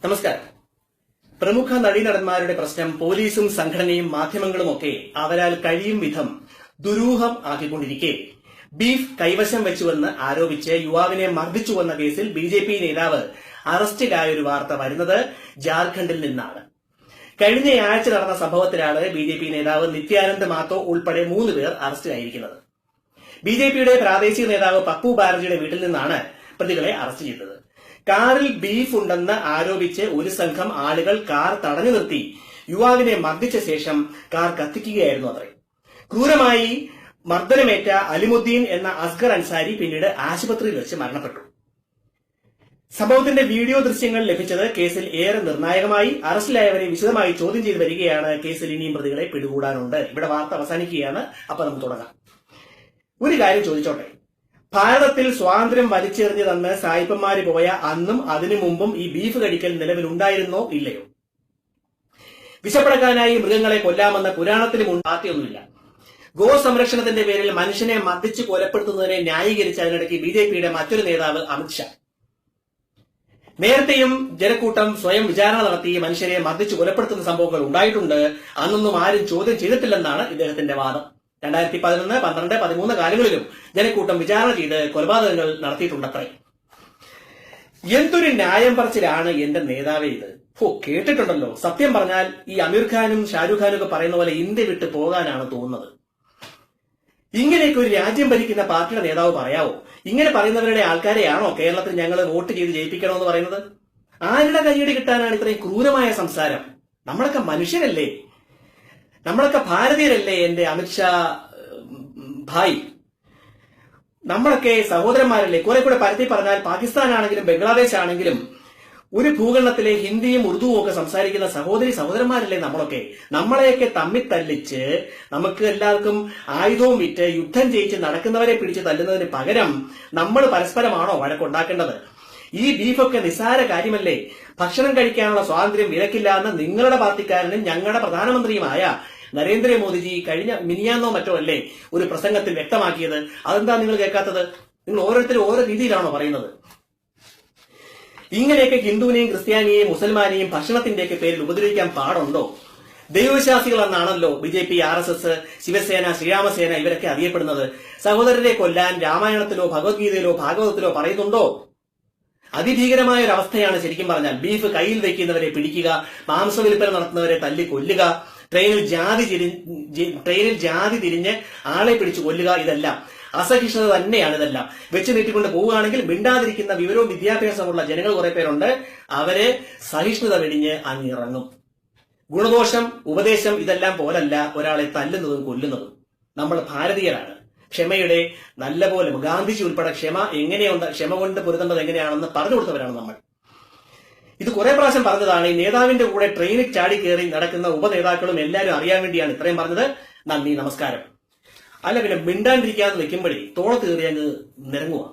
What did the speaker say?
നമസ്കാരം. പ്രമുഖ നടീനടന്മാരുടെ പ്രശ്നം പോലീസും സംഘടനയും മാധ്യമങ്ങളുമൊക്കെ അവരാൽ കഴിയും വിധം ദുരൂഹം ആക്കിക്കൊണ്ടിരിക്കെ ബീഫ് കൈവശം വെച്ചുവെന്ന് ആരോപിച്ച് യുവാവിനെ മർദ്ദിച്ചുവെന്ന കേസിൽ ബിജെപി നേതാവ് അറസ്റ്റിലായ ഒരു വാർത്ത വരുന്നത് ജാർഖണ്ഡിൽ നിന്നാണ്. കഴിഞ്ഞയാഴ്ച നടന്ന സംഭവത്തിലാണ് ബിജെപി നേതാവ് നിത്യാനന്ദ് മാത്തോ ഉൾപ്പെടെ 3 പേർ അറസ്റ്റിലായിരിക്കുന്നത്. ബിജെപിയുടെ പ്രാദേശിക നേതാവ് പപ്പു ബാനർജിയുടെ വീട്ടിൽ നിന്നാണ് പ്രതികളെ അറസ്റ്റ് ചെയ്തത്. കാറിൽ ബീഫ് ഉണ്ടെന്ന് ആരോപിച്ച് ഒരു സംഘം ആളുകൾ കാർ തടഞ്ഞു നിർത്തി യുവാവിനെ മർദ്ദിച്ച ശേഷം കാർ കത്തിക്കുകയായിരുന്നു അത്രേ. ക്രൂരമായി മർദ്ദനമേറ്റ അലിമുദ്ദീൻ എന്ന അസ്ഗർ അൻസാരി പിന്നീട് ആശുപത്രിയിൽ വെച്ച് മരണപ്പെട്ടു. സംഭവത്തിന്റെ വീഡിയോ ദൃശ്യങ്ങൾ ലഭിച്ചത് കേസിൽ ഏറെ നിർണായകമായി. അറസ്റ്റിലായവരെ വിശദമായി ചോദ്യം ചെയ്തു വരികയാണ്. കേസിൽ ഇനിയും പ്രതികളെ പിടികൂടാനുണ്ട്. ഇവിടെ വാർത്ത അവസാനിക്കുകയാണ്. അപ്പൊ നമുക്ക് തുടങ്ങാം. ഒരു കാര്യം ചോദിച്ചോട്ടെ, ഭാരതത്തിൽ സ്വാതന്ത്ര്യം വലിച്ചെറിഞ്ഞു തന്ന് സായിപ്പന്മാര് പോയ അന്നും അതിനു മുമ്പും ഈ ബീഫ് കഴിക്കൽ നിലവിലുണ്ടായിരുന്നോ ഇല്ലയോ? വിശപ്പടക്കാനായി മൃഗങ്ങളെ കൊല്ലാമെന്ന പുരാണത്തിലും പാർട്ടിയൊന്നുമില്ല. ഗോസംരക്ഷണത്തിന്റെ പേരിൽ മനുഷ്യനെ മർദ്ദിച്ച് കൊലപ്പെടുത്തുന്നതിനെ ന്യായീകരിച്ച് അതിനിടയ്ക്ക് ബിജെപിയുടെ മറ്റൊരു നേതാവ് അമിത്ഷാ. നേരത്തെയും ജനക്കൂട്ടം സ്വയം വിചാരണ നടത്തി മനുഷ്യരെ മർദ്ദിച്ച് കൊലപ്പെടുത്തുന്ന സംഭവങ്ങൾ ഉണ്ടായിട്ടുണ്ട്. അന്നൊന്നും ആരും ചോദ്യം ചെയ്തിട്ടില്ലെന്നാണ് ഇദ്ദേഹത്തിന്റെ വാദം. 2011, 12, 13 കാലങ്ങളിലും ജനക്കൂട്ടം വിചാരണ ചെയ്ത് കൊലപാതകങ്ങൾ നടത്തിയിട്ടുണ്ടത്രേ. എന്തൊരു ന്യായം പറച്ചിലാണ് എന്റെ നേതാവേ ഇത്. കേട്ടിട്ടുണ്ടല്ലോ. സത്യം പറഞ്ഞാൽ ഈ അമീർ ഖാനും ഷാരൂഖ് ഖാനും ഒക്കെ പറയുന്ന പോലെ ഇന്ത്യ വിട്ട് പോകാനാണ് തോന്നുന്നത്. ഇങ്ങനെയൊക്കെ ഒരു രാജ്യം ഭരിക്കുന്ന പാർട്ടിയുടെ നേതാവ് പറയാവോ? ഇങ്ങനെ പറയുന്നവരുടെ ആൾക്കാരെയാണോ കേരളത്തിൽ ഞങ്ങൾ വോട്ട് ചെയ്ത് ജയിപ്പിക്കണമെന്ന് പറയുന്നത്? ആരുടെ കയ്യടി കിട്ടാനാണ് ഇത്രയും ക്രൂരമായ സംസാരം? നമ്മളൊക്കെ മനുഷ്യരല്ലേ? നമ്മളൊക്കെ ഭാരതീയരല്ലേ എന്റെ അമിത്ഷാ ഭായ്? നമ്മളൊക്കെ സഹോദരന്മാരല്ലേ? കുറെ കൂടെ പരത്തി പറഞ്ഞാൽ പാകിസ്ഥാനാണെങ്കിലും ബംഗ്ലാദേശ് ആണെങ്കിലും ഒരു ഭൂഖണ്ഡത്തിലെ ഹിന്ദിയും ഉറുദുവും ഒക്കെ സംസാരിക്കുന്ന സഹോദരന്മാരല്ലേ നമ്മളൊക്കെ? നമ്മളെയൊക്കെ തമ്മിൽ തല്ലിച്ച് നമുക്ക് എല്ലാവർക്കും ആയുധവും വിറ്റ് യുദ്ധം ജയിച്ച് നടക്കുന്നവരെ പിടിച്ച് തല്ലുന്നതിന് പകരം നമ്മൾ പരസ്പരമാണോ വഴക്കുണ്ടാക്കേണ്ടത്? ഈ ബീഫൊക്കെ നിസ്സാര കാര്യമല്ലേ? ഭക്ഷണം കഴിക്കാനുള്ള സ്വാതന്ത്ര്യം വിലക്കില്ല എന്ന് നിങ്ങളുടെ പാർട്ടിക്കാരനും ഞങ്ങളുടെ പ്രധാനമന്ത്രിയുമായ നരേന്ദ്രമോദിജി കഴിഞ്ഞ മിനിയാന്നോ മറ്റോ അല്ലേ ഒരു പ്രസംഗത്തിൽ വ്യക്തമാക്കിയത്? അതെന്താ നിങ്ങൾ കേൾക്കാത്തത്? നിങ്ങൾ ഓരോരുത്തരും ഓരോ രീതിയിലാണോ പറയുന്നത്? ഇങ്ങനെയൊക്കെ ഹിന്ദുവിനെയും ക്രിസ്ത്യാനിയെയും മുസൽമാനെയും ഭക്ഷണത്തിന്റെയൊക്കെ പേരിൽ ഉപദ്രവിക്കാൻ പാടുണ്ടോ? ദൈവവിശ്വാസികൾ എന്നാണല്ലോ ബിജെപി, RSS, ശിവസേന, ശ്രീരാമസേന ഇവരൊക്കെ അറിയപ്പെടുന്നത്. സഹോദരരെ കൊല്ലാൻ രാമായണത്തിലോ ഭഗവത്ഗീതയിലോ ഭാഗവതത്തിലോ പറയുന്നുണ്ടോ? അതിഭീകരമായ ഒരു അവസ്ഥയാണ് ശരിക്കും പറഞ്ഞാൽ. ബീഫ് കയ്യിൽ വയ്ക്കുന്നവരെ പിടിക്കുക, മാംസവിൽപ്പന നടത്തുന്നവരെ തല്ലി കൊല്ലുക, ട്രെയിനിൽ ജാതി തിരിഞ്ഞ് ആളെ പിടിച്ചു കൊല്ലുക, ഇതെല്ലാം അസഹിഷ്ണുത തന്നെയാണ്. ഇതെല്ലാം വെച്ച് നീട്ടിക്കൊണ്ട് പോവുകയാണെങ്കിൽ മിണ്ടാതിരിക്കുന്ന വിവരവും വിദ്യാഭ്യാസമുള്ള ജനങ്ങൾ കുറെ പേരുണ്ട്. അവരെ സഹിഷ്ണുത വെടിഞ്ഞ് അങ്ങിറങ്ങും. ഗുണദോഷം, ഉപദേശം ഇതെല്ലാം പോലല്ല ഒരാളെ തല്ലുന്നതും കൊല്ലുന്നതും. നമ്മൾ ഭാരതീയരാണ്. ക്ഷമയുടെ നല്ലപോലെ ഗാന്ധിജി ഉൾപ്പെടെ ക്ഷമ കൊണ്ട് പൊരുത്തേണ്ടത് എങ്ങനെയാണെന്ന് പറഞ്ഞു കൊടുത്തവരാണ് നമ്മൾ. ഇത് കുറെ പ്രാവശ്യം പറഞ്ഞതാണ്. ഈ നേതാവിന്റെ കൂടെ ട്രെയിനിൽ ചാടി കയറി നടക്കുന്ന ഉപനേതാക്കളും എല്ലാവരും അറിയാൻ വേണ്ടിയാണ് ഇത്രയും പറഞ്ഞത്. നന്ദി, നമസ്കാരം. അല്ല പിന്നെ മിണ്ടാണ്ടിരിക്കാതെ വെക്കുമ്പോഴേ തോളത്ത് കയറി അങ്ങ് നിരങ്ങുക.